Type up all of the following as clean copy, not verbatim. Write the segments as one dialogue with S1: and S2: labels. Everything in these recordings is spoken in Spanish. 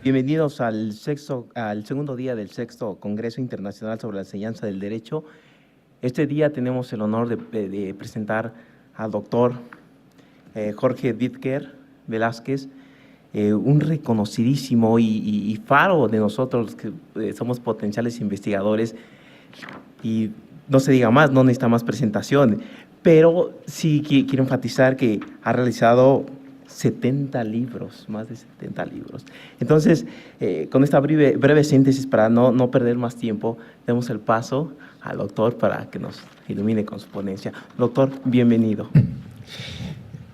S1: Bienvenidos al segundo día del sexto Congreso Internacional sobre la Enseñanza del Derecho. Este día tenemos el honor de presentar al doctor Jorge Dittger Velázquez, un reconocidísimo y faro de nosotros que somos potenciales investigadores. Y no se diga más, no necesita más presentación, pero sí quiero enfatizar que ha realizado 70 libros, más de 70 libros. Entonces, con esta breve síntesis, para no perder más tiempo, demos el paso al doctor para que nos ilumine con su ponencia. Doctor, bienvenido.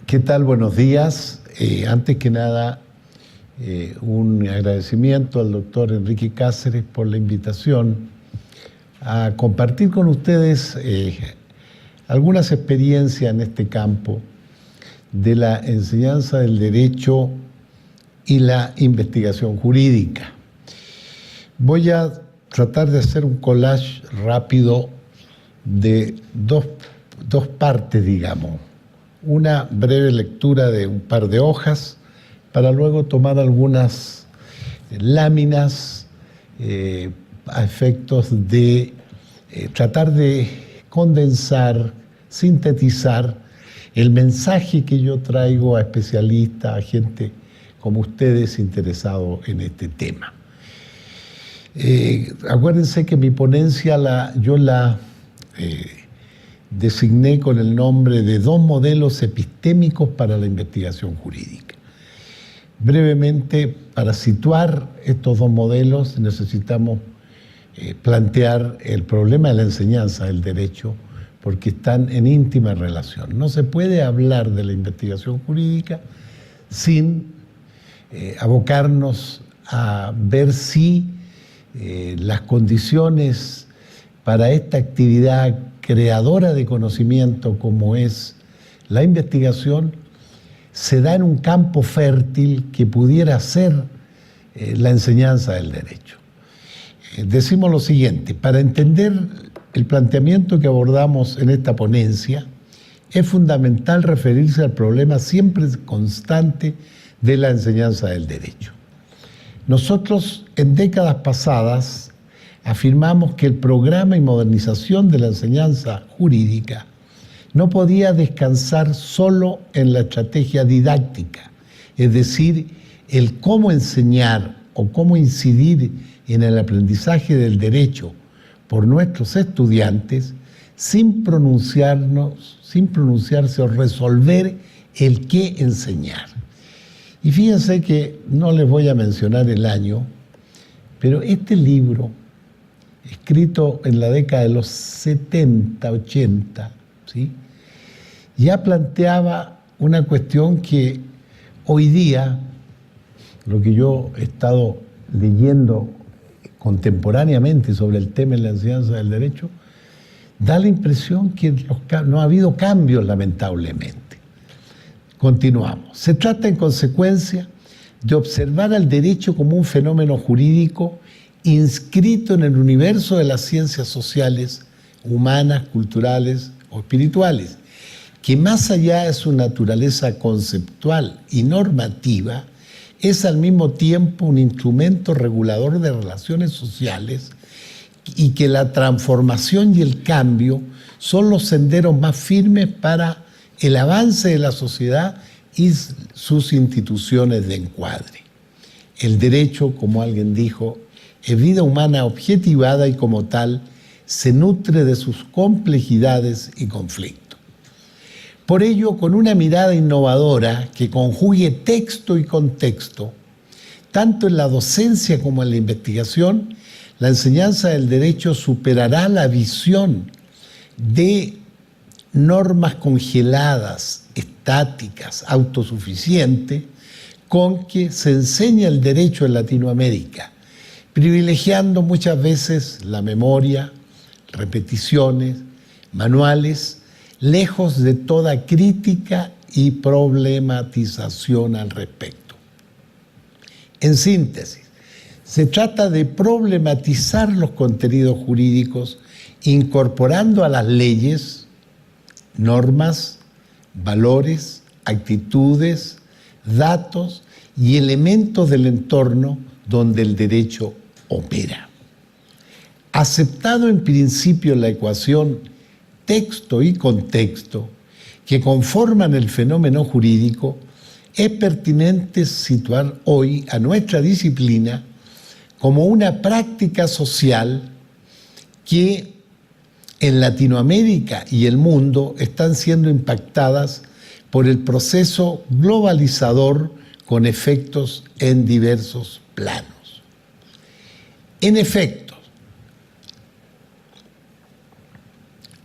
S2: ¿Qué tal? Buenos días. Antes que nada, un agradecimiento al doctor Enrique Cáceres por la invitación a compartir con ustedes algunas experiencias en este campo de la enseñanza del derecho y la investigación jurídica. Voy a tratar de hacer un collage rápido de dos partes, digamos. Una breve lectura de un par de hojas para luego tomar algunas láminas a efectos de tratar de condensar, sintetizar el mensaje que yo traigo a especialistas, a gente como ustedes interesados en este tema. Acuérdense que mi ponencia yo la designé con el nombre de 2 modelos epistémicos para la investigación jurídica. Brevemente, para situar estos 2 modelos necesitamos plantear el problema de la enseñanza del derecho, porque están en íntima relación. No se puede hablar de la investigación jurídica sin abocarnos a ver si las condiciones para esta actividad creadora de conocimiento como es la investigación se da en un campo fértil que pudiera ser la enseñanza del derecho. Decimos lo siguiente: para entender el planteamiento que abordamos en esta ponencia, es fundamental referirse al problema siempre constante de la enseñanza del derecho. Nosotros, en décadas pasadas, afirmamos que el programa y modernización de la enseñanza jurídica no podía descansar solo en la estrategia didáctica, es decir, el cómo enseñar o cómo incidir en el aprendizaje del derecho por nuestros estudiantes sin pronunciarse o resolver el qué enseñar. Y fíjense que no les voy a mencionar el año, pero este libro, escrito en la década de los 70, 80, ¿sí?, ya planteaba una cuestión que hoy día, lo que yo he estado leyendo contemporáneamente sobre el tema de la enseñanza del derecho, da la impresión que no ha habido cambios, lamentablemente. Continuamos. Se trata, en consecuencia, de observar al derecho como un fenómeno jurídico inscrito en el universo de las ciencias sociales, humanas, culturales o espirituales, que más allá de su naturaleza conceptual y normativa, es al mismo tiempo un instrumento regulador de relaciones sociales y que la transformación y el cambio son los senderos más firmes para el avance de la sociedad y sus instituciones de encuadre. El derecho, como alguien dijo, es vida humana objetivada y como tal se nutre de sus complejidades y conflictos. Por ello, con una mirada innovadora que conjugue texto y contexto, tanto en la docencia como en la investigación, la enseñanza del derecho superará la visión de normas congeladas, estáticas, autosuficientes, con que se enseña el derecho en Latinoamérica, privilegiando muchas veces la memoria, repeticiones, manuales, lejos de toda crítica y problematización al respecto. En síntesis, Se trata de problematizar los contenidos jurídicos incorporando a las leyes normas, valores, actitudes, datos y elementos del entorno donde el derecho opera. Aceptado en principio la ecuación texto y contexto que conforman el fenómeno jurídico, es pertinente situar hoy a nuestra disciplina como una práctica social que en Latinoamérica y el mundo están siendo impactadas por el proceso globalizador con efectos en diversos planos. En efecto,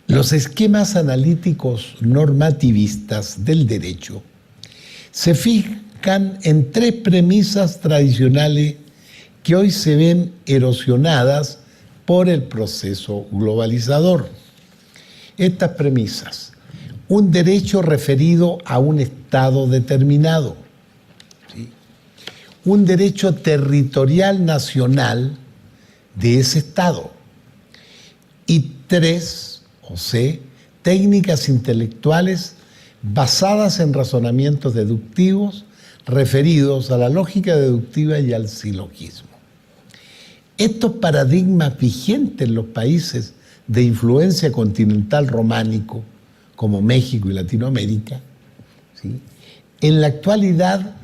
S2: los esquemas analíticos normativistas del derecho se fijan en tres premisas tradicionales que hoy se ven erosionadas por el proceso globalizador. Estas premisas: un derecho referido a un estado determinado, ¿sí? Un derecho territorial nacional de ese estado, y tres, o C, técnicas intelectuales basadas en razonamientos deductivos referidos a la lógica deductiva y al silogismo. Estos paradigmas vigentes en los países de influencia continental románico, como México y Latinoamérica, ¿sí?, en la actualidad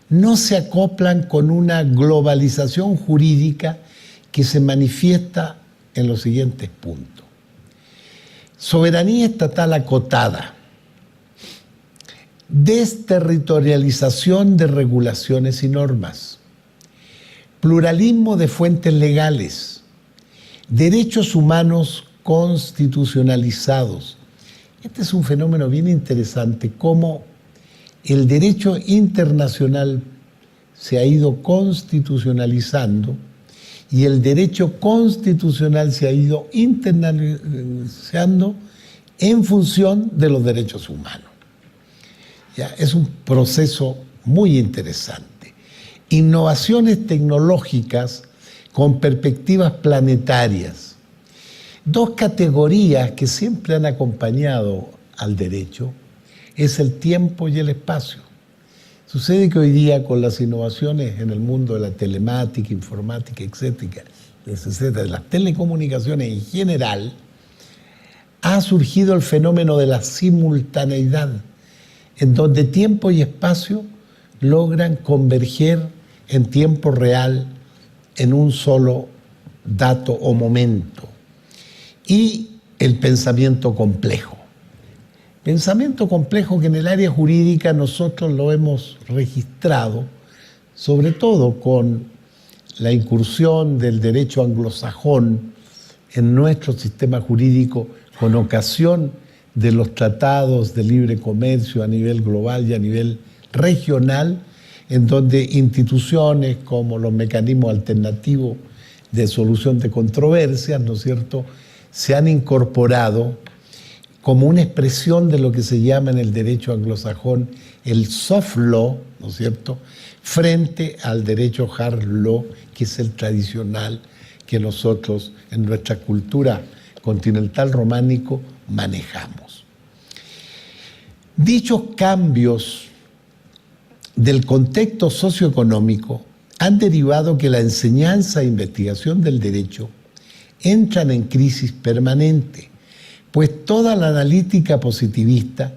S2: no se acoplan con una globalización jurídica que se manifiesta en los siguientes puntos. Soberanía estatal acotada, desterritorialización de regulaciones y normas, pluralismo de fuentes legales, derechos humanos constitucionalizados. Este es un fenómeno bien interesante, cómo el derecho internacional se ha ido constitucionalizando y el derecho constitucional se ha ido internalizando en función de los derechos humanos. ¿Ya? Es un proceso muy interesante. Innovaciones tecnológicas con perspectivas planetarias. Dos categorías que siempre han acompañado al derecho es el tiempo y el espacio. Sucede que hoy día con las innovaciones en el mundo de la telemática, informática, etcétera, de las telecomunicaciones en general, ha surgido el fenómeno de la simultaneidad, en donde tiempo y espacio logran converger en tiempo real en un solo dato o momento. Y el pensamiento complejo. Pensamiento complejo que en el área jurídica nosotros lo hemos registrado, sobre todo con la incursión del derecho anglosajón en nuestro sistema jurídico con ocasión de los tratados de libre comercio a nivel global y a nivel regional, en donde instituciones como los mecanismos alternativos de solución de controversias, ¿no es cierto?, se han incorporado como una expresión de lo que se llama en el derecho anglosajón el soft law, ¿no es cierto?, frente al derecho hard law, que es el tradicional que nosotros en nuestra cultura continental románico manejamos. Dichos cambios del contexto socioeconómico han derivado que la enseñanza e investigación del derecho entran en crisis permanente, pues toda la analítica positivista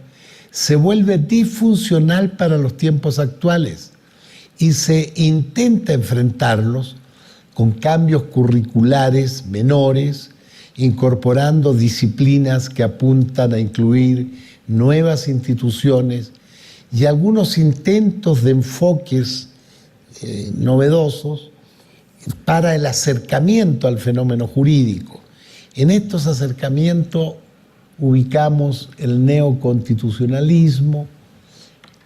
S2: se vuelve disfuncional para los tiempos actuales y se intenta enfrentarlos con cambios curriculares menores, incorporando disciplinas que apuntan a incluir nuevas instituciones y algunos intentos de enfoques novedosos para el acercamiento al fenómeno jurídico. En estos acercamientos ubicamos el neoconstitucionalismo,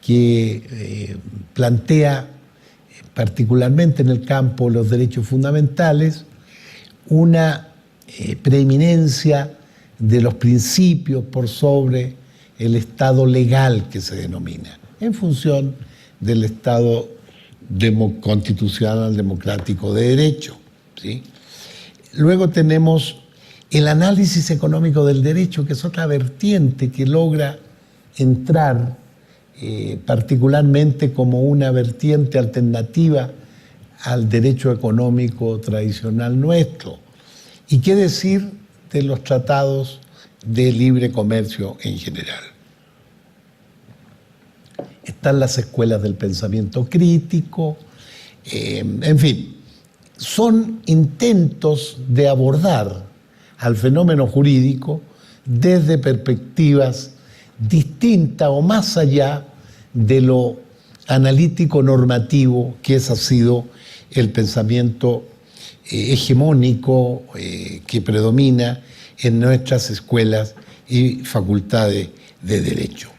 S2: que plantea, particularmente en el campo de los derechos fundamentales, una preeminencia de los principios por sobre el Estado legal que se denomina, en función del Estado constitucional democrático de derecho, ¿sí? Luego tenemos el análisis económico del derecho, que es otra vertiente que logra entrar particularmente como una vertiente alternativa al derecho económico tradicional nuestro. ¿Y qué decir de los tratados de libre comercio en general? Están las escuelas del pensamiento crítico, en fin, son intentos de abordar al fenómeno jurídico desde perspectivas distintas o más allá de lo analítico normativo que ese ha sido el pensamiento hegemónico que predomina en nuestras escuelas y facultades de derecho.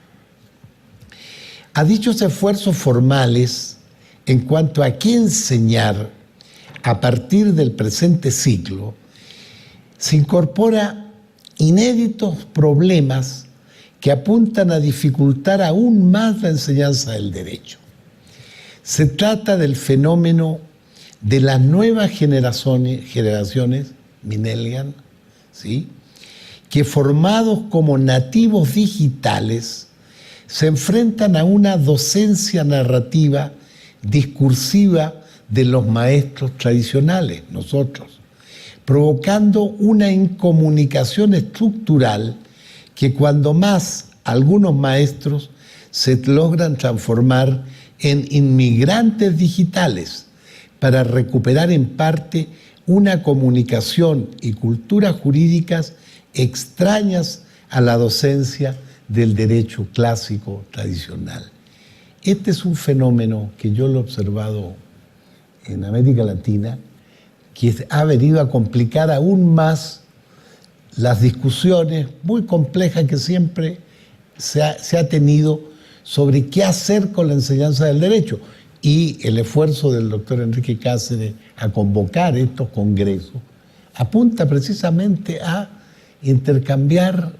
S2: A dichos esfuerzos formales en cuanto a qué enseñar a partir del presente ciclo, se incorpora inéditos problemas que apuntan a dificultar aún más la enseñanza del derecho. Se trata del fenómeno de las nuevas generaciones millennials, ¿sí?, que formados como nativos digitales se enfrentan a una docencia narrativa discursiva de los maestros tradicionales, nosotros, provocando una incomunicación estructural que cuando más algunos maestros se logran transformar en inmigrantes digitales para recuperar en parte una comunicación y culturas jurídicas extrañas a la docencia del derecho clásico tradicional. Este es un fenómeno que yo lo he observado en América Latina, que ha venido a complicar aún más las discusiones muy complejas que siempre se ha tenido sobre qué hacer con la enseñanza del derecho. Y el esfuerzo del doctor Enrique Cáceres a convocar estos congresos apunta precisamente a intercambiar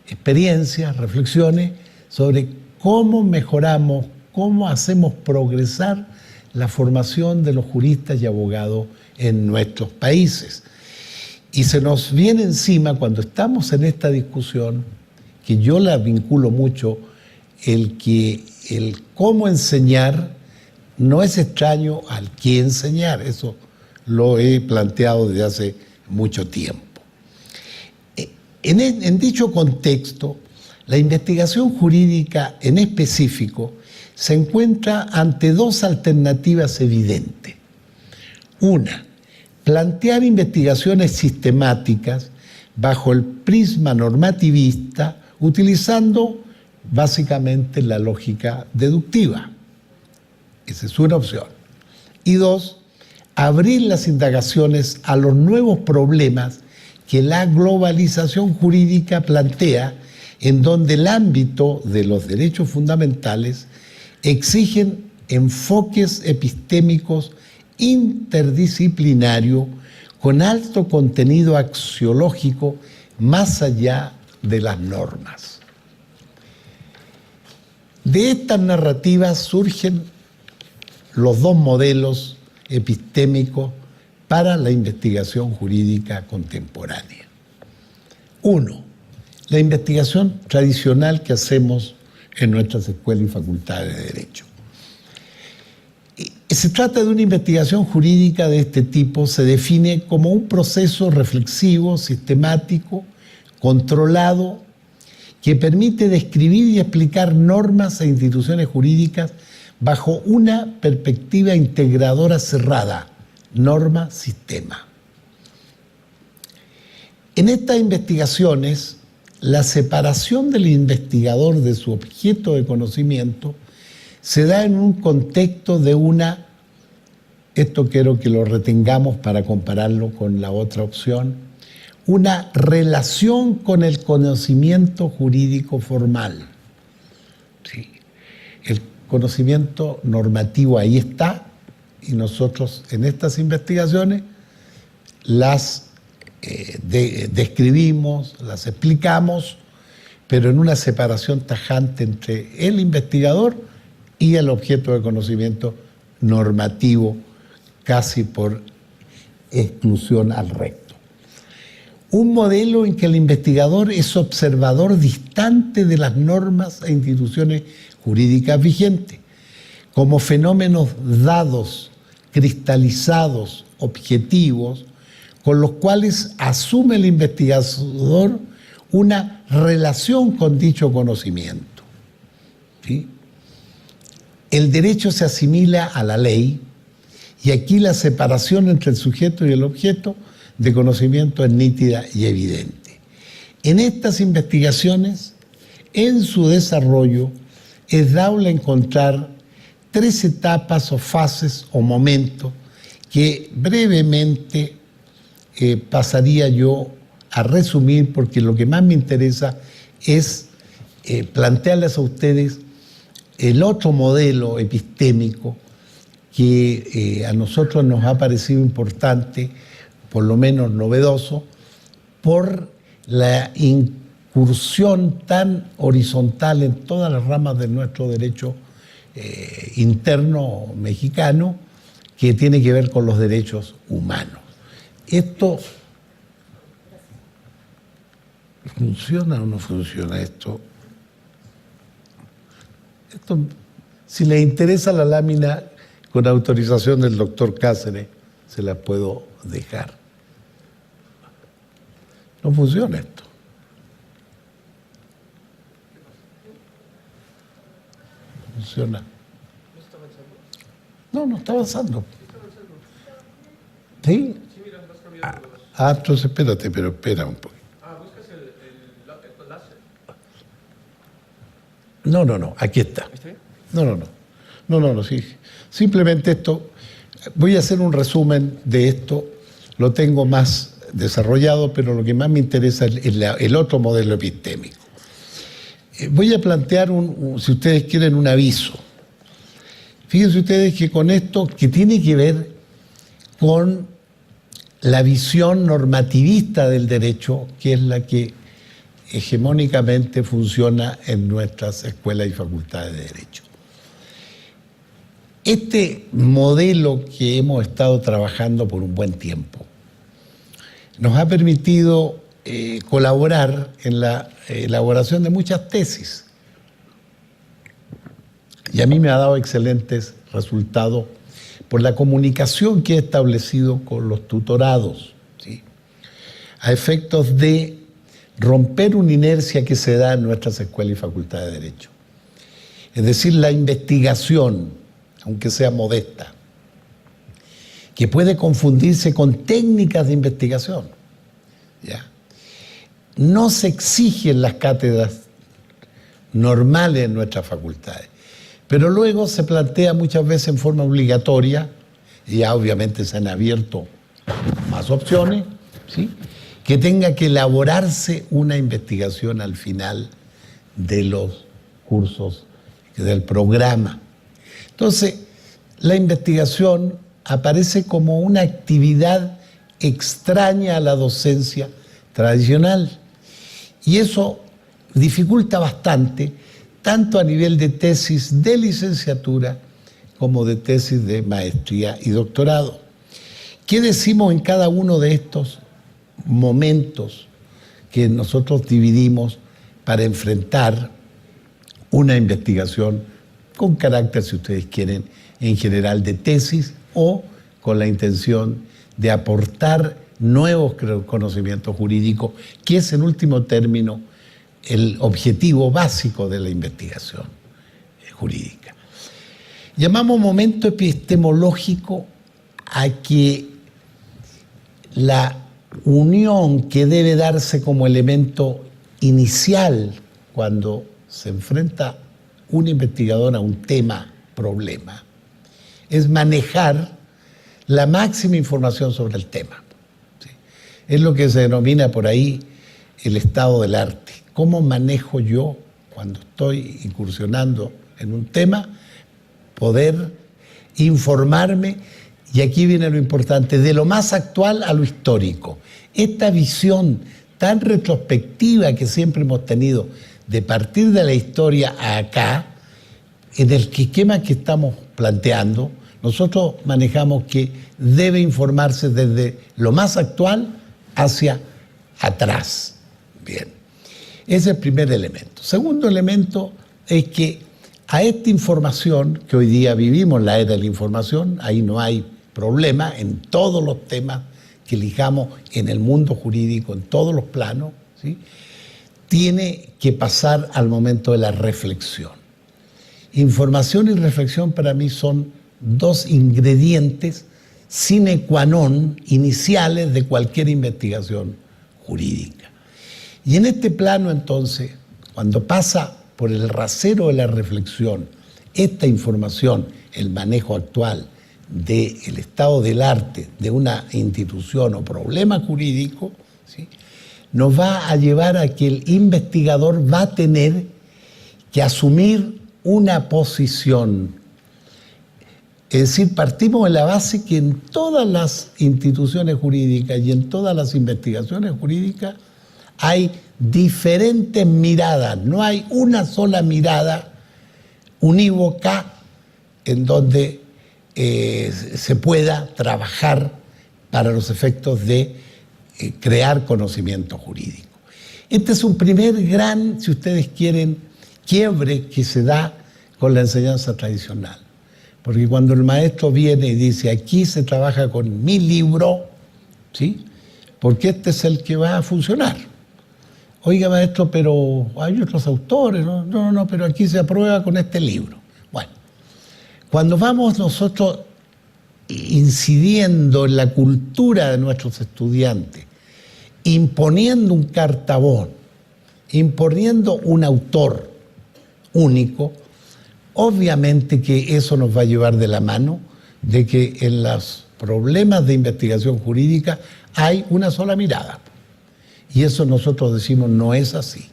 S2: experiencias, reflexiones sobre cómo mejoramos, cómo hacemos progresar la formación de los juristas y abogados en nuestros países. Y se nos viene encima, cuando estamos en esta discusión, que yo la vinculo mucho, el cómo enseñar no es extraño al qué enseñar. Eso lo he planteado desde hace mucho tiempo. En dicho contexto, la investigación jurídica en específico se encuentra ante dos alternativas evidentes. Una, plantear investigaciones sistemáticas bajo el prisma normativista, utilizando básicamente la lógica deductiva. Esa es una opción. Y dos, abrir las indagaciones a los nuevos problemas que la globalización jurídica plantea, en donde el ámbito de los derechos fundamentales exigen enfoques epistémicos interdisciplinarios con alto contenido axiológico más allá de las normas. De estas narrativas surgen los dos modelos epistémicos para la investigación jurídica contemporánea. Uno, la investigación tradicional que hacemos en nuestras escuelas y facultades de Derecho. Se trata de una investigación jurídica de este tipo, se define como un proceso reflexivo, sistemático, controlado, que permite describir y explicar normas e instituciones jurídicas bajo una perspectiva integradora cerrada, norma-sistema. En estas investigaciones, la separación del investigador de su objeto de conocimiento se da en un contexto de esto quiero que lo retengamos para compararlo con la otra opción, una relación con el conocimiento jurídico formal. Sí. El conocimiento normativo ahí está, y nosotros en estas investigaciones las describimos, las explicamos, pero en una separación tajante entre el investigador y el objeto de conocimiento normativo casi por exclusión al recto. Un modelo en que el investigador es observador distante de las normas e instituciones jurídicas vigentes, como fenómenos dados, cristalizados, objetivos, con los cuales asume el investigador una relación con dicho conocimiento. ¿Sí? El derecho se asimila a la ley y aquí la separación entre el sujeto y el objeto de conocimiento es nítida y evidente. En estas investigaciones, en su desarrollo, es dable encontrar 3 etapas o fases o momentos que brevemente pasaría yo a resumir, porque lo que más me interesa es plantearles a ustedes el otro modelo epistémico que a nosotros nos ha parecido importante, por lo menos novedoso, por la incursión tan horizontal en todas las ramas de nuestro derecho interno mexicano, que tiene que ver con los derechos humanos. ¿Esto funciona o no funciona esto? Si les interesa la lámina, con autorización del doctor Cáceres, se la puedo dejar. No funciona esto. No funciona. No está avanzando. ¿Sí? Entonces espérate, pero espera un poco.
S1: ¿Buscas el láser?
S2: No, aquí está.
S1: ¿Está bien?
S2: No, sí. Simplemente esto, voy a hacer un resumen de esto, lo tengo más desarrollado, pero lo que más me interesa es el otro modelo epistémico. Voy a plantear, si ustedes quieren, un aviso. Fíjense ustedes que con esto, que tiene que ver con la visión normativista del derecho, que es la que hegemónicamente funciona en nuestras escuelas y facultades de derecho. Este modelo que hemos estado trabajando por un buen tiempo nos ha permitido colaborar en la elaboración de muchas tesis. Y a mí me ha dado excelentes resultados por la comunicación que he establecido con los tutorados, ¿sí? A efectos de romper una inercia que se da en nuestras escuelas y facultades de derecho. Es decir, la investigación, aunque sea modesta, que puede confundirse con técnicas de investigación, ¿ya? No se exigen las cátedras normales en nuestras facultades, pero luego se plantea muchas veces en forma obligatoria, y ya obviamente se han abierto más opciones, ¿sí?, que tenga que elaborarse una investigación al final de los cursos del programa. Entonces, la investigación aparece como una actividad extraña a la docencia tradicional. Y eso dificulta bastante, tanto a nivel de tesis de licenciatura como de tesis de maestría y doctorado. ¿Qué decimos en cada uno de estos momentos que nosotros dividimos para enfrentar una investigación con carácter, si ustedes quieren, en general de tesis o con la intención de aportar nuevos conocimientos jurídicos, que es en último término el objetivo básico de la investigación jurídica? Llamamos momento epistemológico a que la unión que debe darse como elemento inicial cuando se enfrenta un investigador a un tema, problema, es manejar la máxima información sobre el tema. ¿Sí? Es lo que se denomina por ahí el estado del arte. ¿Cómo manejo yo, cuando estoy incursionando en un tema, poder informarme? Y aquí viene lo importante, de lo más actual a lo histórico. Esta visión tan retrospectiva que siempre hemos tenido de partir de la historia a acá, en el esquema que estamos planteando, Nosotros manejamos que debe informarse desde lo más actual hacia atrás. Bien, ese es el primer elemento. Segundo elemento es que a esta información, que hoy día vivimos la era de la información, ahí no hay problema en todos los temas que elijamos en el mundo jurídico, en todos los planos, ¿sí? Tiene que pasar al momento de la reflexión. Información y reflexión para mí son dos ingredientes sine qua non iniciales de cualquier investigación jurídica. Y en este plano, entonces, cuando pasa por el rasero de la reflexión esta información, el manejo actual del estado del arte de una institución o problema jurídico, ¿sí?, nos va a llevar a que el investigador va a tener que asumir una posición. Es decir, partimos de la base que en todas las instituciones jurídicas y en todas las investigaciones jurídicas hay diferentes miradas, no hay una sola mirada unívoca en donde se pueda trabajar para los efectos de crear conocimiento jurídico. Este es un primer gran, si ustedes quieren, quiebre que se da con la enseñanza tradicional. Porque cuando el maestro viene y dice, aquí se trabaja con mi libro, ¿sí?, porque este es el que va a funcionar. Oiga, maestro, pero hay otros autores, ¿no? No, pero aquí se aprueba con este libro. Bueno, cuando vamos nosotros incidiendo en la cultura de nuestros estudiantes, imponiendo un cartabón, imponiendo un autor único, obviamente que eso nos va a llevar de la mano de que en los problemas de investigación jurídica hay una sola mirada. Y eso nosotros decimos no es así.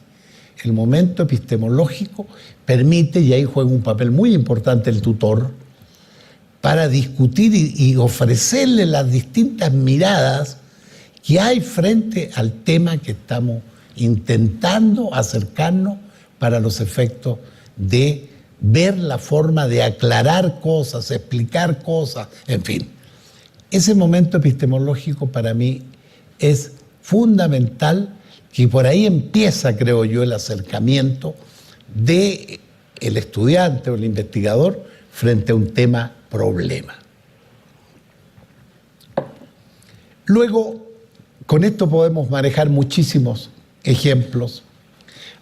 S2: El momento epistemológico permite, y ahí juega un papel muy importante el tutor, para discutir y ofrecerle las distintas miradas que hay frente al tema que estamos intentando acercarnos para los efectos de ver la forma de aclarar cosas, explicar cosas, en fin. Ese momento epistemológico para mí es fundamental, que por ahí empieza, creo yo, el acercamiento del estudiante o el investigador frente a un tema problema. Luego, con esto podemos manejar muchísimos ejemplos.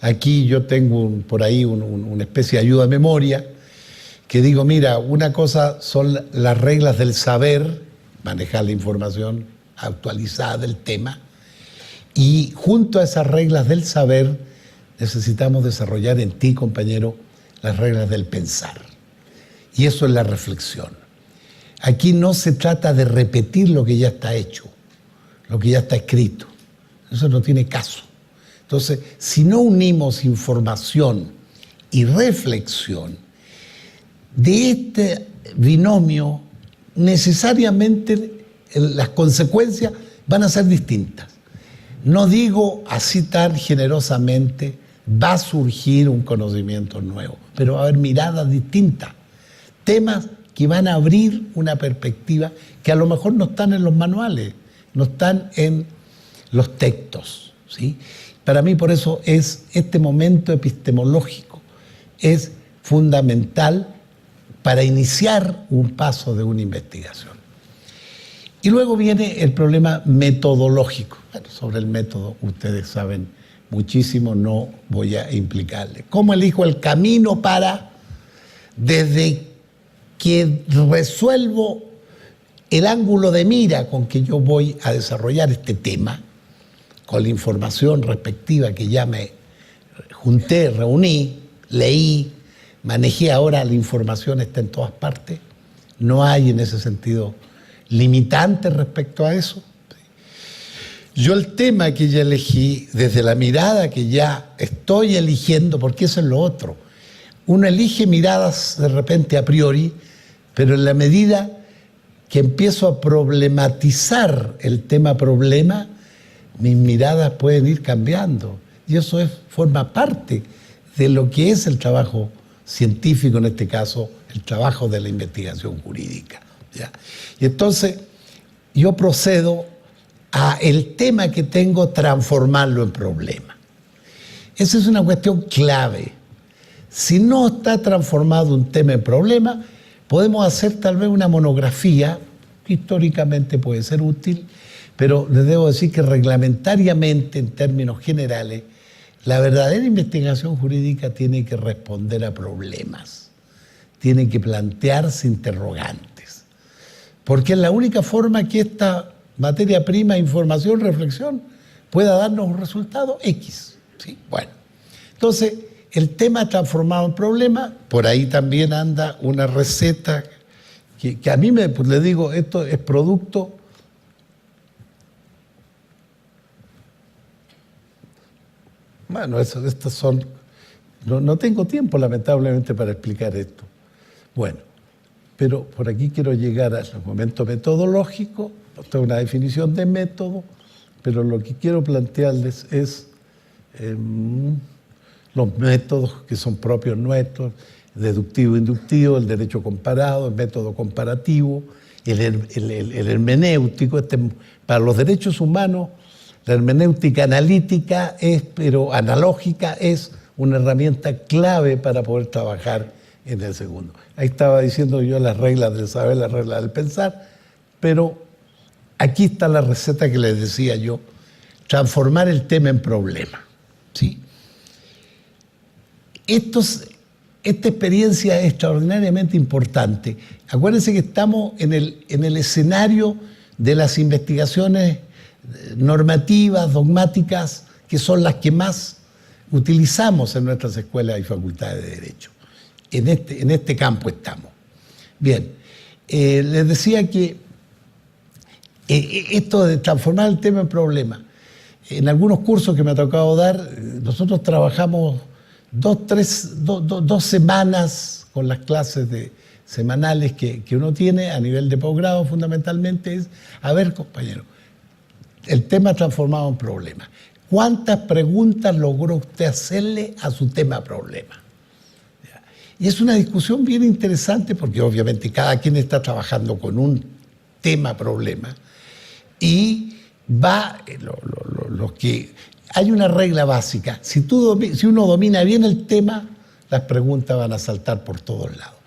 S2: Aquí yo tengo por ahí una especie de ayuda a memoria que digo, mira, una cosa son las reglas del saber, manejar la información actualizada del tema, y junto a esas reglas del saber necesitamos desarrollar en ti, compañero, las reglas del pensar. Y eso es la reflexión. Aquí no se trata de repetir lo que ya está hecho, lo que ya está escrito. Eso no tiene caso. Entonces, si no unimos información y reflexión, de este binomio, necesariamente las consecuencias van a ser distintas. No digo así tan generosamente, va a surgir un conocimiento nuevo, pero va a haber miradas distintas, temas que van a abrir una perspectiva que a lo mejor no están en los manuales, no están en los textos, ¿sí? Para mí, por eso, este momento epistemológico es fundamental para iniciar un paso de una investigación. Y luego viene el problema metodológico. Bueno, sobre el método ustedes saben muchísimo, no voy a implicarle. ¿Cómo elijo el camino para, desde que resuelvo el ángulo de mira con que yo voy a desarrollar este tema, con la información respectiva que ya me junté, reuní, leí, manejé, ahora la información está en todas partes, no hay en ese sentido limitantes respecto a eso? Yo el tema que ya elegí, desde la mirada que ya estoy eligiendo, porque eso es lo otro, uno elige miradas de repente a priori, pero en la medida que empiezo a problematizar el tema problema, mis miradas pueden ir cambiando. Y eso forma parte de lo que es el trabajo científico, en este caso el trabajo de la investigación jurídica, ¿ya? Y entonces yo procedo a el tema que tengo, transformarlo en problema. Esa es una cuestión clave. Si no está transformado un tema en problema, podemos hacer tal vez una monografía, que históricamente puede ser útil, pero les debo decir que reglamentariamente, en términos generales, la verdadera investigación jurídica tiene que responder a problemas, tiene que plantearse interrogantes, porque es la única forma que esta materia prima, información, reflexión, pueda darnos un resultado X. ¿Sí? Bueno, entonces, el tema transformado en problema, por ahí también anda una receta que a mí pues le digo, esto es producto bueno, estos son... No tengo tiempo, lamentablemente, para explicar esto. Bueno, pero por aquí quiero llegar al momento metodológico. Esta es una definición de método, pero lo que quiero plantearles es los métodos que son propios nuestros, deductivo, inductivo, el derecho comparado, el método comparativo, el hermenéutico. Para los derechos humanos, la hermenéutica analítica pero analógica es una herramienta clave para poder trabajar en el segundo. Ahí estaba diciendo yo las reglas del saber, las reglas del pensar, pero aquí está la receta que les decía yo, transformar el tema en problema. ¿Sí? Esta experiencia es extraordinariamente importante. Acuérdense que estamos en el escenario de las investigaciones normativas, dogmáticas, que son las que más utilizamos en nuestras escuelas y facultades de Derecho. En este campo estamos. Bien, les decía que esto de transformar el tema en problema, en algunos cursos que me ha tocado dar, nosotros trabajamos 2 semanas con las clases semanales que uno tiene a nivel de posgrado, fundamentalmente es, a ver, compañero, el tema transformado en problema. ¿Cuántas preguntas logró usted hacerle a su tema problema? Y es una discusión bien interesante porque obviamente cada quien está trabajando con un tema problema y hay una regla básica. Si uno domina bien el tema, las preguntas van a saltar por todos lados.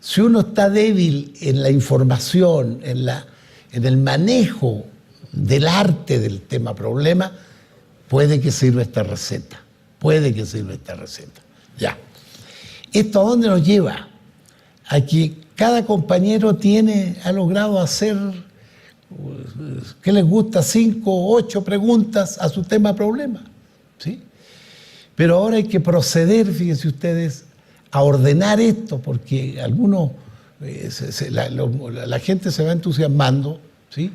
S2: Si uno está débil en la información, en el manejo del arte del tema problema, puede que sirva esta receta. Ya. ¿Esto a dónde nos lleva? A que cada compañero ha logrado hacer, ¿qué les gusta? 5 o 8 preguntas a su tema problema. ¿Sí? Pero ahora hay que proceder, fíjense ustedes, a ordenar esto, porque algunos, la gente se va entusiasmando, ¿sí?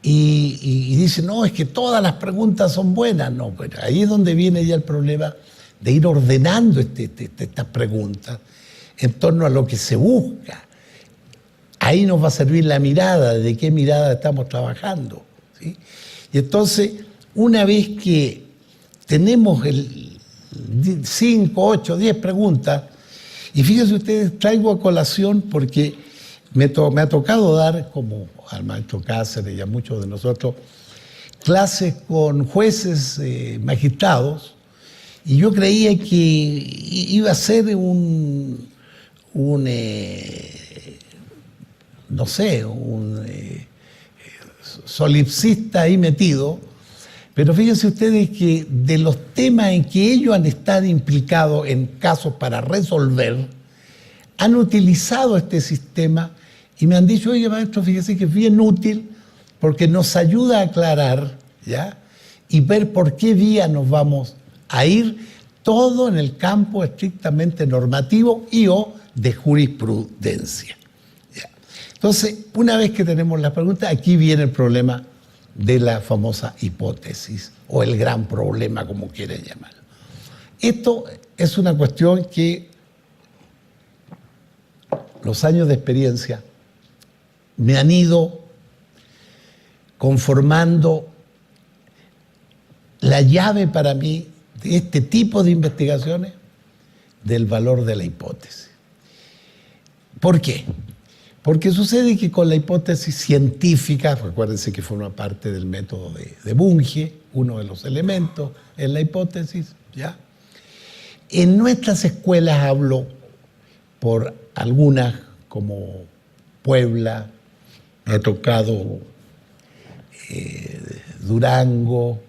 S2: Y dice, no, es que todas las preguntas son buenas. No, pues ahí es donde viene ya el problema de ir ordenando estas preguntas en torno a lo que se busca. Ahí nos va a servir la mirada, de qué mirada estamos trabajando. ¿Sí? Y entonces, una vez que tenemos 5, 8, 10 preguntas, y fíjense ustedes, traigo a colación porque me ha tocado dar, como al maestro Cáceres y a muchos de nosotros, clases con jueces, magistrados, y yo creía que iba a ser un solipsista ahí metido, pero fíjense ustedes que de los temas en que ellos han estado implicados en casos para resolver, han utilizado este sistema y me han dicho, oye maestro, fíjese que es bien útil porque nos ayuda a aclarar, ¿ya? Y ver por qué vía nos vamos a ir, todo en el campo estrictamente normativo y o de jurisprudencia. ¿Ya? Entonces, una vez que tenemos la pregunta, aquí viene el problema de la famosa hipótesis o el gran problema, como quieren llamarlo. Esto es una cuestión que los años de experiencia me han ido conformando la llave para mí de este tipo de investigaciones del valor de la hipótesis. ¿Por qué? Porque sucede que con la hipótesis científica, acuérdense que forma parte del método de Bunge, uno de los elementos es la hipótesis, ¿ya? En nuestras escuelas hablo por algunas como Puebla, me ha tocado Durango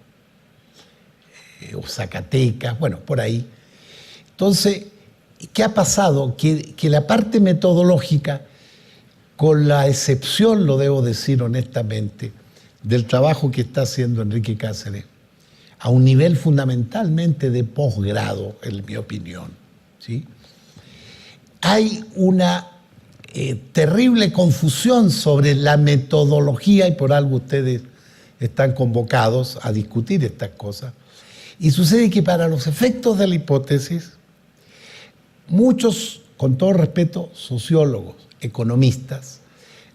S2: o Zacatecas, bueno, por ahí. Entonces, ¿qué ha pasado? Que la parte metodológica, con la excepción, lo debo decir honestamente, del trabajo que está haciendo Enrique Cáceres, a un nivel fundamentalmente de posgrado, en mi opinión, ¿sí? Hay una terrible confusión sobre la metodología, y por algo ustedes están convocados a discutir estas cosas. Y sucede que para los efectos de la hipótesis, muchos, con todo respeto, sociólogos, economistas,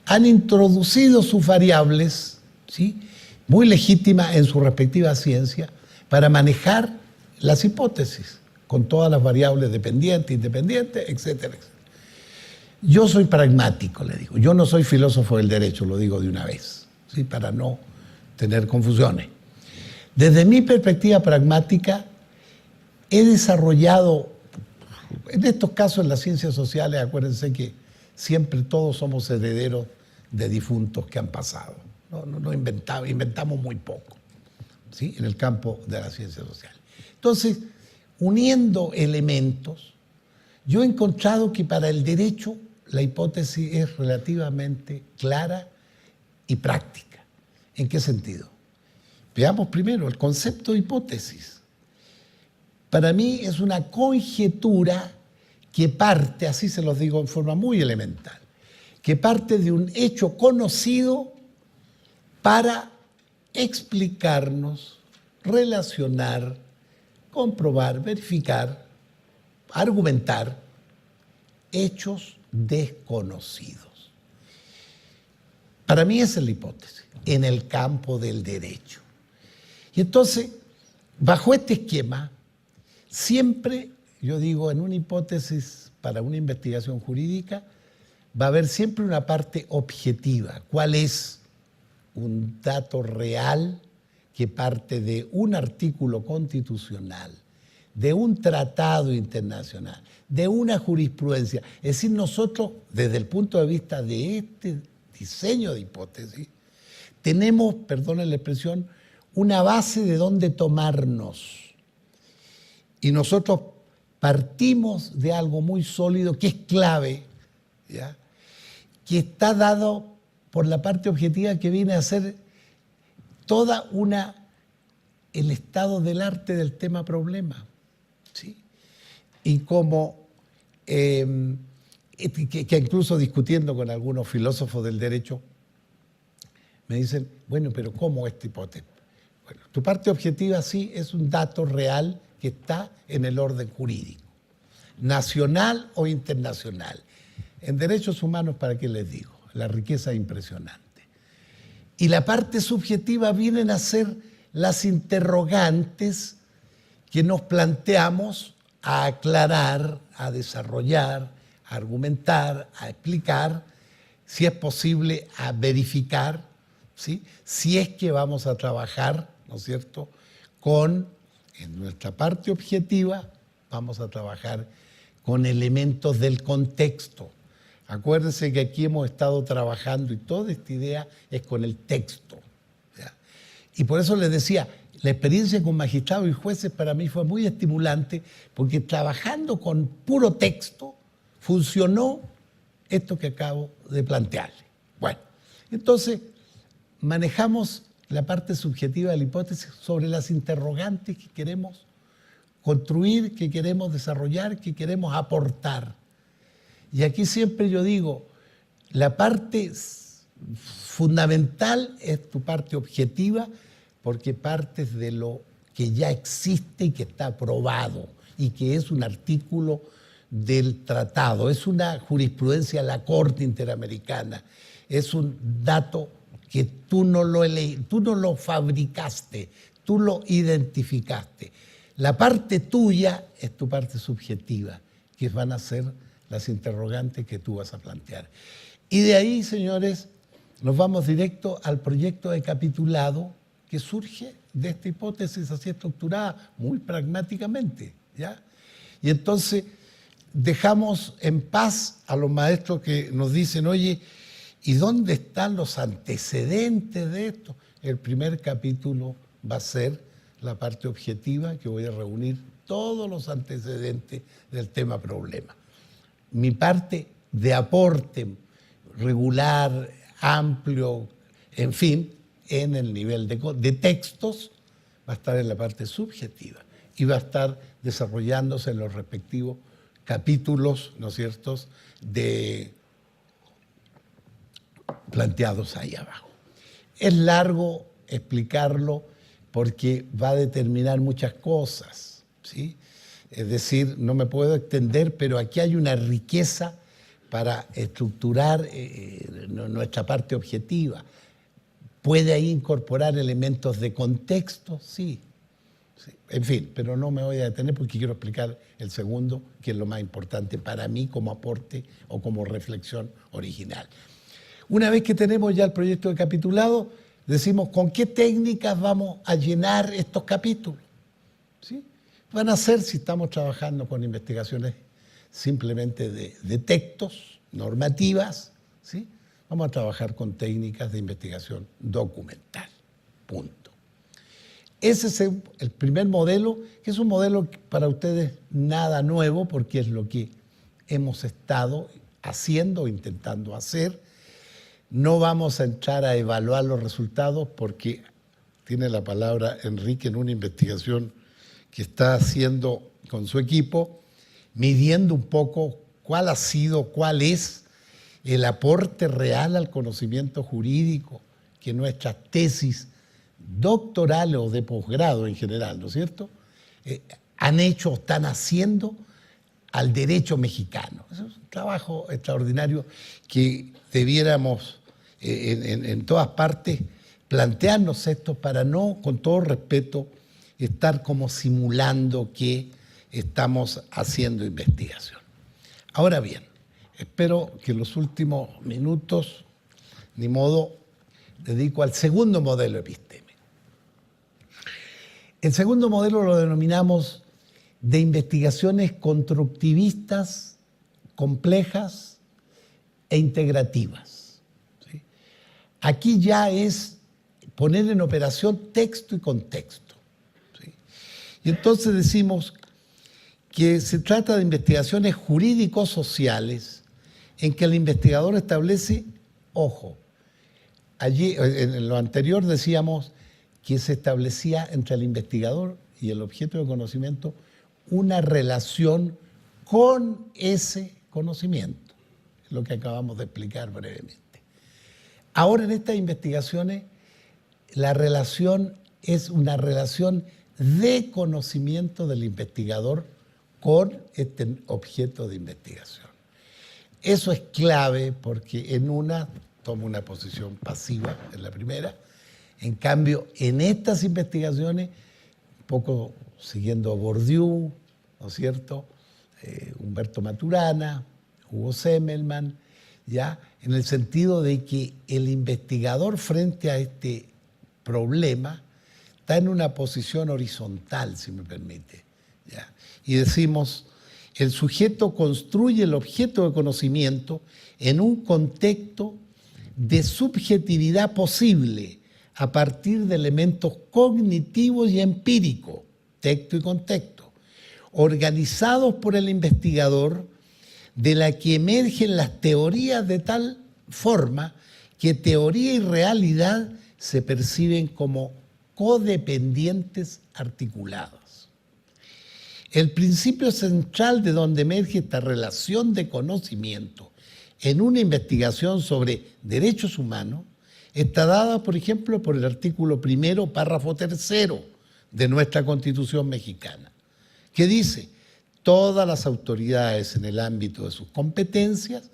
S2: han introducido sus variables, ¿sí?, muy legítimas en su respectiva ciencia, para manejar las hipótesis, con todas las variables dependientes, independientes, etcétera, etcétera. Yo soy pragmático, le digo. Yo no soy filósofo del derecho, lo digo de una vez, ¿sí?, para no tener confusiones. Desde mi perspectiva pragmática, he desarrollado, en estos casos en las ciencias sociales, acuérdense que siempre todos somos herederos de difuntos que han pasado. No inventamos muy poco, ¿sí?, en el campo de las ciencias sociales. Entonces, uniendo elementos, yo he encontrado que para el derecho la hipótesis es relativamente clara y práctica. ¿En qué sentido? Veamos primero el concepto de hipótesis. Para mí es una conjetura que parte, así se los digo en forma muy elemental, que parte de un hecho conocido para explicarnos, relacionar, comprobar, verificar, argumentar hechos desconocidos. Para mí esa es la hipótesis, en el campo del derecho. Y entonces, bajo este esquema, siempre, yo digo, en una hipótesis para una investigación jurídica, va a haber siempre una parte objetiva. ¿Cuál es? Un dato real que parte de un artículo constitucional, de un tratado internacional, de una jurisprudencia. Es decir, nosotros, desde el punto de vista de este diseño de hipótesis, tenemos, perdonen la expresión, una base de donde tomarnos. Y nosotros partimos de algo muy sólido que es clave, ¿ya?, que está dado por la parte objetiva, que viene a ser el estado del arte del tema problema, ¿sí? Y como, que incluso discutiendo con algunos filósofos del derecho, me dicen, bueno, pero ¿cómo esta hipótesis? Bueno, tu parte objetiva sí es un dato real que está en el orden jurídico, nacional o internacional. En derechos humanos, ¿para qué les digo? La riqueza es impresionante. Y la parte subjetiva vienen a ser las interrogantes que nos planteamos a aclarar, a desarrollar, a argumentar, a explicar, si es posible, a verificar, ¿sí?, si es que vamos a trabajar, ¿no es cierto?, en nuestra parte objetiva, vamos a trabajar con elementos del contexto. Acuérdense que aquí hemos estado trabajando y toda esta idea es con el texto, ¿ya? Y por eso les decía, la experiencia con magistrados y jueces para mí fue muy estimulante, porque trabajando con puro texto funcionó esto que acabo de plantearle. Bueno, entonces manejamos la parte subjetiva de la hipótesis sobre las interrogantes que queremos construir, que queremos desarrollar, que queremos aportar. Y aquí siempre yo digo, la parte fundamental es tu parte objetiva, porque partes de lo que ya existe y que está aprobado, y que es un artículo del tratado, es una jurisprudencia de la Corte Interamericana, es un dato que tú no lo fabricaste, tú lo identificaste. La parte tuya es tu parte subjetiva, que van a ser las interrogantes que tú vas a plantear. Y de ahí, señores, nos vamos directo al proyecto de capitulado que surge de esta hipótesis así estructurada, muy pragmáticamente, ¿ya? Y entonces dejamos en paz a los maestros que nos dicen, oye, ¿y dónde están los antecedentes de esto? El primer capítulo va a ser la parte objetiva, que voy a reunir todos los antecedentes del tema problema. Mi parte de aporte regular, amplio, en fin, en el nivel de textos, va a estar en la parte subjetiva y va a estar desarrollándose en los respectivos capítulos, ¿no es cierto?, planteados ahí abajo. Es largo explicarlo porque va a determinar muchas cosas, ¿sí? Es decir, no me puedo extender, pero aquí hay una riqueza para estructurar nuestra parte objetiva. ¿Puede ahí incorporar elementos de contexto? Sí. Sí. En fin, pero no me voy a detener porque quiero explicar el segundo, que es lo más importante para mí como aporte o como reflexión original. Una vez que tenemos ya el proyecto de capitulado, decimos con qué técnicas vamos a llenar estos capítulos. ¿Sí? Van a ser, si estamos trabajando con investigaciones simplemente de textos, normativas, ¿sí? Vamos a trabajar con técnicas de investigación documental. Punto. Ese es el primer modelo, que es un modelo para ustedes nada nuevo, porque es lo que hemos estado haciendo o intentando hacer. No vamos a entrar a evaluar los resultados porque tiene la palabra Enrique en una investigación que está haciendo con su equipo, midiendo un poco cuál es el aporte real al conocimiento jurídico que nuestras tesis doctorales o de posgrado en general, ¿no es cierto?, han hecho o están haciendo al derecho mexicano. Eso es un trabajo extraordinario que debiéramos en todas partes plantearnos esto para no, con todo respeto, estar como simulando que estamos haciendo investigación. Ahora bien, espero que en los últimos minutos, ni modo, dedico al segundo modelo epistémico. El segundo modelo lo denominamos de investigaciones constructivistas, complejas e integrativas. ¿Sí? Aquí ya es poner en operación texto y contexto. ¿Sí? Y entonces decimos que se trata de investigaciones jurídico-sociales en que el investigador establece, ojo, allí en lo anterior decíamos que se establecía entre el investigador y el objeto de conocimiento una relación con ese conocimiento, lo que acabamos de explicar brevemente. Ahora en estas investigaciones la relación es una relación de conocimiento del investigador con este objeto de investigación. Eso es clave porque en una toma una posición pasiva, en la primera. En cambio, en estas investigaciones, un poco siguiendo a Bourdieu, ¿no es cierto?, Humberto Maturana, Hugo Semmelmann, ¿ya?, en el sentido de que el investigador frente a este problema está en una posición horizontal, si me permite, ¿ya? Y decimos, el sujeto construye el objeto de conocimiento en un contexto de subjetividad posible a partir de elementos cognitivos y empíricos, texto y contexto, organizados por el investigador, de la que emergen las teorías de tal forma que teoría y realidad se perciben como codependientes articulados. El principio central de donde emerge esta relación de conocimiento en una investigación sobre derechos humanos está dada, por ejemplo, por el artículo 1, párrafo 3 de nuestra Constitución mexicana, que dice: todas las autoridades en el ámbito de sus competencias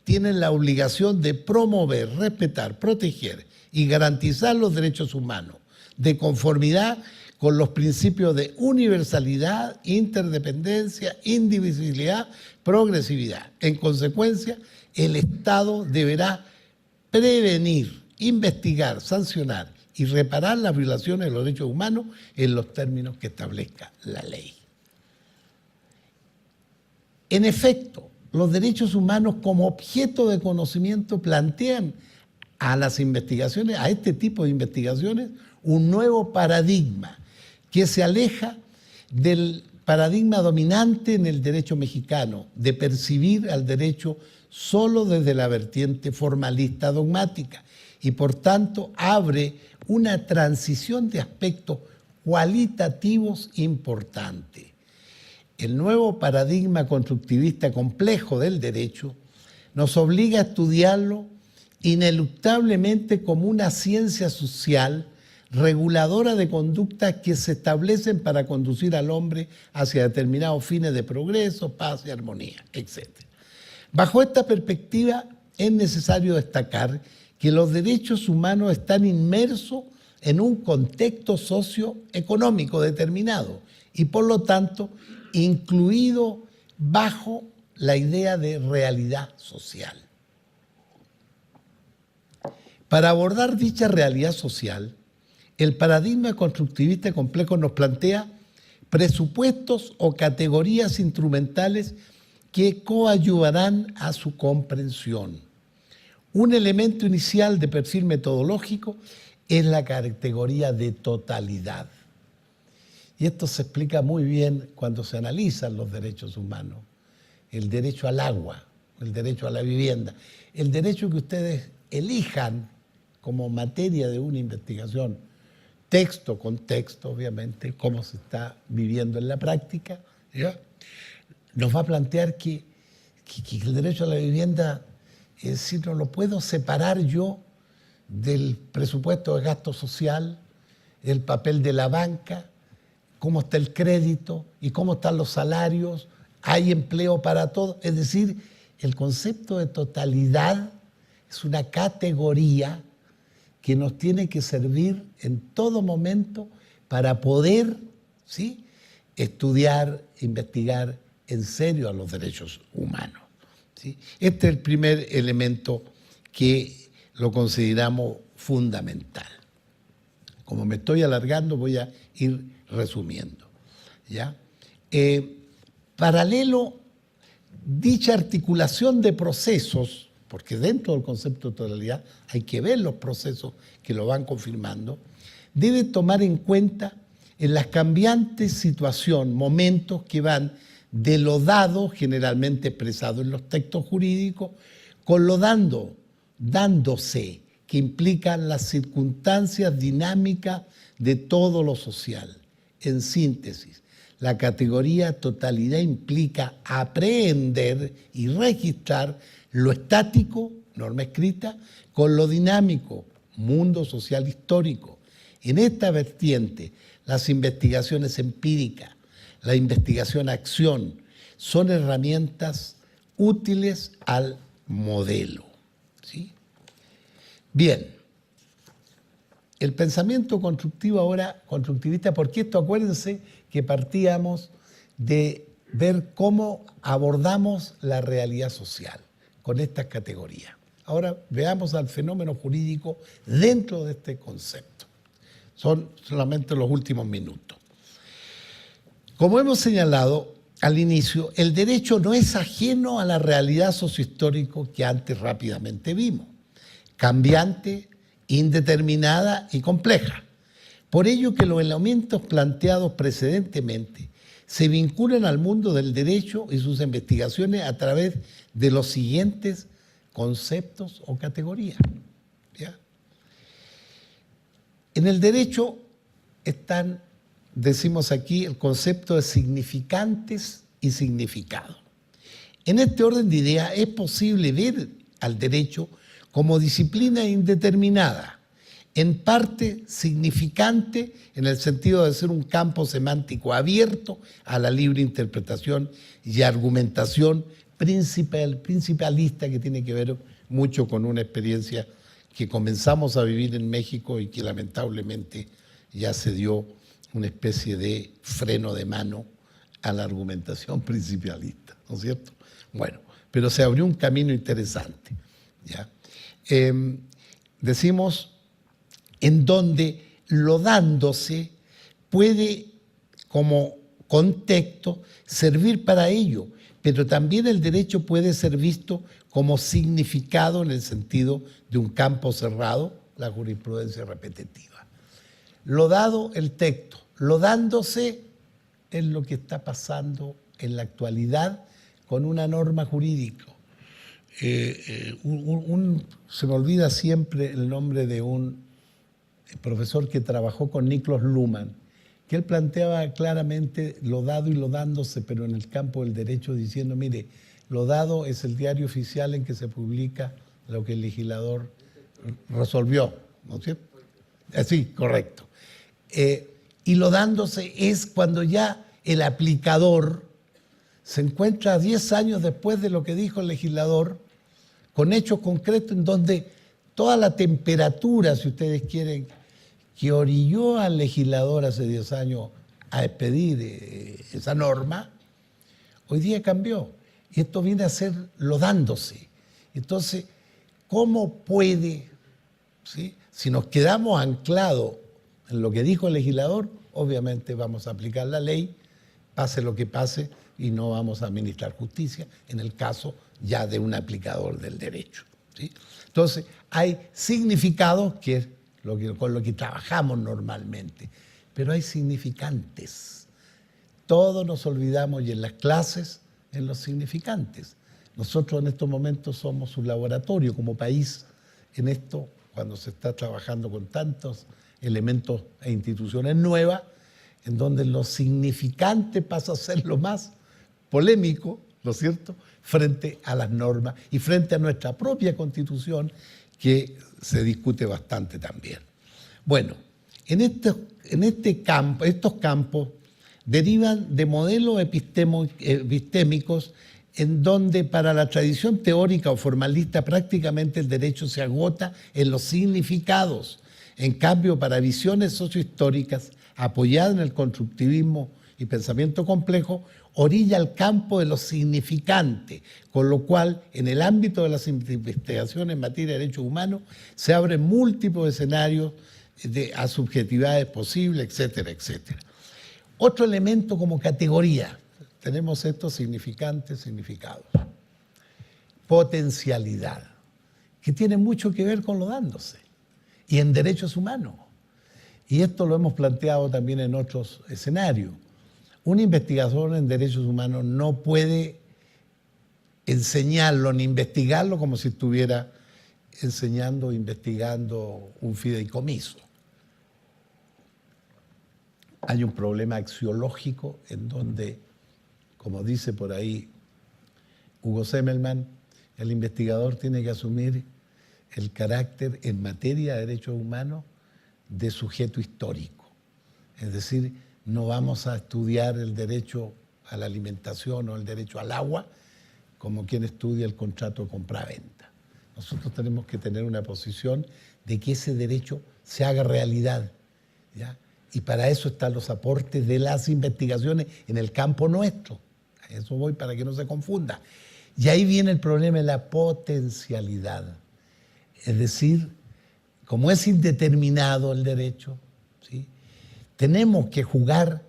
S2: tienen la obligación de promover, respetar, proteger y garantizar los derechos humanos de conformidad con los principios de universalidad, interdependencia, indivisibilidad, progresividad. En consecuencia, el Estado deberá prevenir, investigar, sancionar y reparar las violaciones de los derechos humanos en los términos que establezca la ley. En efecto, los derechos humanos como objeto de conocimiento plantean a las investigaciones, a este tipo de investigaciones, un nuevo paradigma que se aleja del paradigma dominante en el derecho mexicano, de percibir al derecho solo desde la vertiente formalista dogmática y por tanto abre una transición de aspectos cualitativos importantes. El nuevo paradigma constructivista complejo del derecho nos obliga a estudiarlo ineluctablemente como una ciencia social reguladora de conductas que se establecen para conducir al hombre hacia determinados fines de progreso, paz y armonía, etc. Bajo esta perspectiva es necesario destacar que los derechos humanos están inmersos en un contexto socioeconómico determinado y por lo tanto incluido bajo la idea de realidad social. Para abordar dicha realidad social, el paradigma constructivista complejo nos plantea presupuestos o categorías instrumentales que coadyuvarán a su comprensión. Un elemento inicial de perfil metodológico es la categoría de totalidad. Y esto se explica muy bien cuando se analizan los derechos humanos. El derecho al agua, el derecho a la vivienda, el derecho que ustedes elijan como materia de una investigación, texto con texto, obviamente, cómo se está viviendo en la práctica, ¿ya? Nos va a plantear que el derecho a la vivienda, es decir, no lo puedo separar yo del presupuesto de gasto social, el papel de la banca, cómo está el crédito y cómo están los salarios, hay empleo para todos. Es decir, el concepto de totalidad es una categoría que nos tiene que servir en todo momento para poder, ¿sí?, estudiar, investigar en serio a los derechos humanos, ¿sí? Este es el primer elemento que lo consideramos fundamental. Como me estoy alargando, voy a ir resumiendo, ¿ya? Paralelo, dicha articulación de procesos, porque dentro del concepto de totalidad hay que ver los procesos que lo van confirmando, debe tomar en cuenta en las cambiantes situaciones, momentos que van de lo dado, generalmente expresado en los textos jurídicos, con lo dándose, que implican las circunstancias dinámicas de todo lo social. En síntesis, la categoría totalidad implica aprehender y registrar lo estático, norma escrita, con lo dinámico, mundo social histórico. En esta vertiente, las investigaciones empíricas, la investigación-acción, son herramientas útiles al modelo, ¿sí? Bien, el pensamiento constructivo ahora, constructivista, porque esto, acuérdense que partíamos de ver cómo abordamos la realidad social con estas categorías. Ahora veamos al fenómeno jurídico dentro de este concepto. Son solamente los últimos minutos. Como hemos señalado al inicio, el derecho no es ajeno a la realidad sociohistórica que antes rápidamente vimos, cambiante, indeterminada y compleja. Por ello que los elementos planteados precedentemente se vinculan al mundo del derecho y sus investigaciones a través de los siguientes conceptos o categorías, ¿ya? En el derecho están, decimos aquí, el concepto de significantes y significado. En este orden de ideas es posible ver al derecho como disciplina indeterminada, en parte significante en el sentido de ser un campo semántico abierto a la libre interpretación y argumentación principalista, que tiene que ver mucho con una experiencia que comenzamos a vivir en México y que lamentablemente ya se dio una especie de freno de mano a la argumentación principalista, ¿no es cierto? Bueno, pero se abrió un camino interesante, ¿ya? Decimos en donde lo dándose puede, como contexto, servir para ello, pero también el derecho puede ser visto como significado en el sentido de un campo cerrado, la jurisprudencia repetitiva. Lo dado, el texto. Lo dándose es lo que está pasando en la actualidad con una norma jurídica. Se me olvida siempre el nombre de un profesor que trabajó con Niklas Luhmann, que él planteaba claramente lo dado y lo dándose, pero en el campo del derecho, diciendo, mire, lo dado es el diario oficial en que se publica lo que el legislador resolvió, ¿no es cierto? Sí, correcto. Y lo dándose es cuando ya el aplicador se encuentra 10 años después de lo que dijo el legislador, con hechos concretos en donde toda la temperatura, si ustedes quieren, que orilló al legislador hace 10 años a expedir esa norma, hoy día cambió. Y esto viene a ser lo dándose. Entonces, ¿cómo puede, ¿sí? Si nos quedamos anclados en lo que dijo el legislador, obviamente vamos a aplicar la ley, pase lo que pase, y no vamos a administrar justicia en el caso ya de un aplicador del derecho, ¿sí? Entonces, hay significados que es con lo que trabajamos normalmente, pero hay significantes. Todos nos olvidamos, y en las clases, en los significantes. Nosotros en estos momentos somos un laboratorio como país en esto, cuando se está trabajando con tantos elementos e instituciones nuevas, en donde lo significante pasa a ser lo más polémico, ¿no es cierto?, frente a las normas y frente a nuestra propia Constitución, que se discute bastante también. Bueno, estos campos derivan de modelos epistémicos en donde para la tradición teórica o formalista prácticamente el derecho se agota en los significados. En cambio, para visiones sociohistóricas apoyadas en el constructivismo y pensamiento complejo, orilla al campo de lo significante, con lo cual en el ámbito de las investigaciones en materia de derechos humanos se abren múltiples escenarios a subjetividades posibles, etcétera, etcétera. Otro elemento como categoría, tenemos estos significantes, significados. Potencialidad, que tiene mucho que ver con lo dándose, y en derechos humanos. Y esto lo hemos planteado también en otros escenarios. Un investigador en derechos humanos no puede enseñarlo ni investigarlo como si estuviera enseñando o investigando un fideicomiso. Hay un problema axiológico en donde, como dice por ahí Hugo Semmelmann, el investigador tiene que asumir el carácter en materia de derechos humanos de sujeto histórico. Es decir, no vamos a estudiar el derecho a la alimentación o el derecho al agua como quien estudia el contrato de compra-venta. Nosotros tenemos que tener una posición de que ese derecho se haga realidad, ¿ya? Y para eso están los aportes de las investigaciones en el campo nuestro. A eso voy para que no se confunda. Y ahí viene el problema de la potencialidad. Es decir, como es indeterminado el derecho, ¿sí?, tenemos que jugar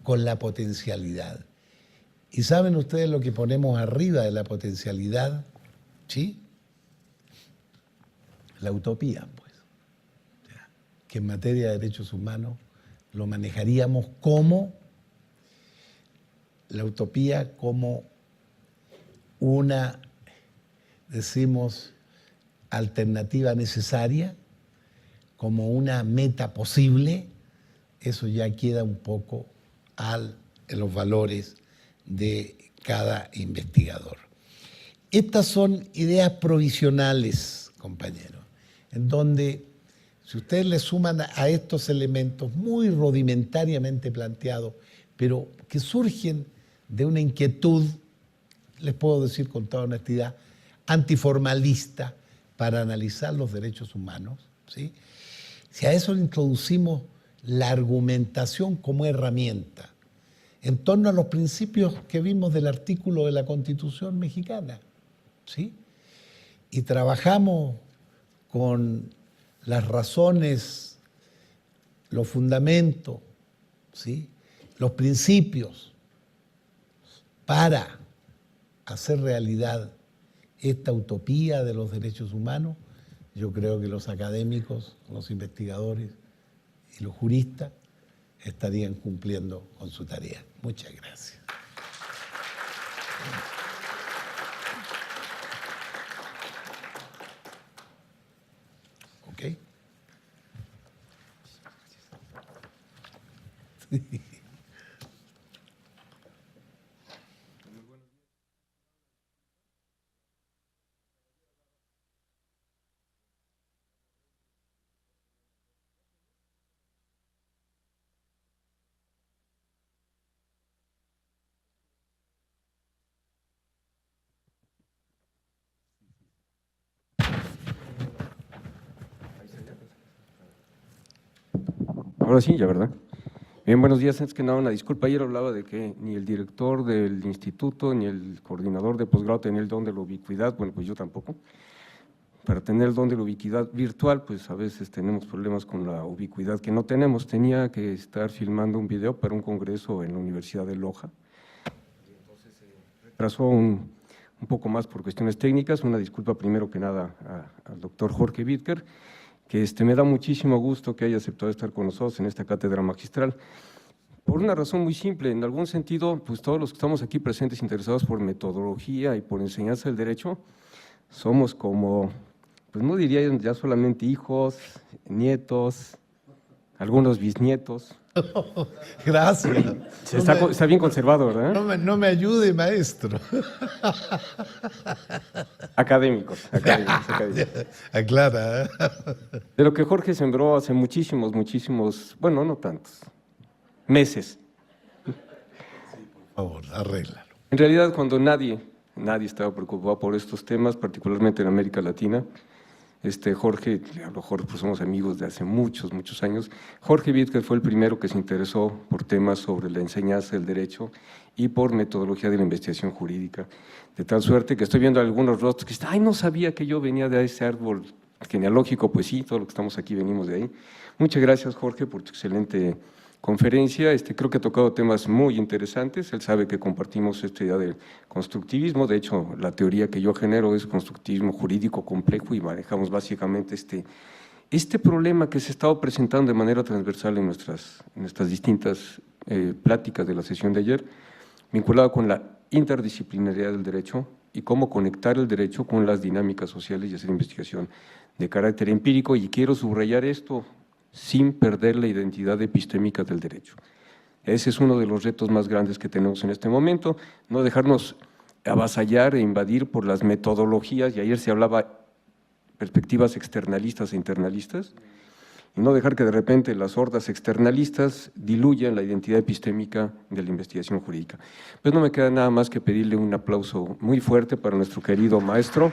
S2: con la potencialidad. ¿Y saben ustedes lo que ponemos arriba de la potencialidad? ¿Sí? La utopía, pues. Que en materia de derechos humanos lo manejaríamos como la utopía, como una, decimos, alternativa necesaria, como una meta posible. Eso ya queda un poco en los valores de cada investigador. Estas son ideas provisionales, compañeros, en donde, si ustedes le suman a estos elementos muy rudimentariamente planteados, pero que surgen de una inquietud, les puedo decir con toda honestidad, antiformalista para analizar los derechos humanos, ¿sí? Si a eso le introducimos la argumentación como herramienta en torno a los principios que vimos del artículo de la Constitución mexicana, ¿sí? Y trabajamos con las razones, los fundamentos, ¿sí? Los principios para hacer realidad esta utopía de los derechos humanos. Yo creo que los académicos, los investigadores y los juristas estarían cumpliendo con su tarea. Muchas gracias. ¿Ok?
S3: Ahora sí, ya, ¿verdad? Bien, buenos días. Antes que nada, una disculpa. Ayer hablaba de que ni el director del instituto ni el coordinador de posgrado tenía el don de la ubicuidad. Bueno, pues yo tampoco. Para tener el don de la ubicuidad virtual, pues a veces tenemos problemas con la ubicuidad que no tenemos. Tenía que estar filmando un video para un congreso en la Universidad de Loja. Entonces se retrasó un poco más por cuestiones técnicas. Una disculpa primero que nada al doctor Jorge Vidker, que me da muchísimo gusto que haya aceptado estar con nosotros en esta cátedra magistral, por una razón muy simple. En algún sentido, pues todos los que estamos aquí presentes interesados por metodología y por enseñanza del derecho, somos como, pues no diría ya solamente hijos, nietos, algunos bisnietos.
S2: Gracias.
S3: Está bien conservado, ¿verdad?
S2: No me ayude, maestro.
S3: Académicos.
S2: Aclara.
S3: De lo que Jorge sembró hace muchísimos, bueno, no tantos, meses.
S2: Por favor, arréglalo.
S3: En realidad, cuando nadie estaba preocupado por estos temas, particularmente en América Latina, Jorge, le hablo Jorge, pues somos amigos de hace muchos años. Jorge Vidker fue el primero que se interesó por temas sobre la enseñanza del derecho y por metodología de la investigación jurídica, de tal suerte que estoy viendo algunos rostros que dicen, ay, no sabía que yo venía de ese árbol genealógico. Pues sí, todos los que estamos aquí venimos de ahí. Muchas gracias, Jorge, por tu excelente conferencia. Creo que ha tocado temas muy interesantes. Él sabe que compartimos esta idea del constructivismo. De hecho, la teoría que yo genero es constructivismo jurídico complejo y manejamos básicamente este problema que se ha estado presentando de manera transversal en nuestras distintas pláticas de la sesión de ayer, vinculado con la interdisciplinariedad del derecho y cómo conectar el derecho con las dinámicas sociales y hacer investigación de carácter empírico. Y quiero subrayar esto, sin perder la identidad epistémica del derecho. Ese es uno de los retos más grandes que tenemos en este momento, no dejarnos avasallar e invadir por las metodologías, y ayer se hablaba perspectivas externalistas e internalistas, y no dejar que de repente las hordas externalistas diluyan la identidad epistémica de la investigación jurídica. Pues no me queda nada más que pedirle un aplauso muy fuerte para nuestro querido maestro.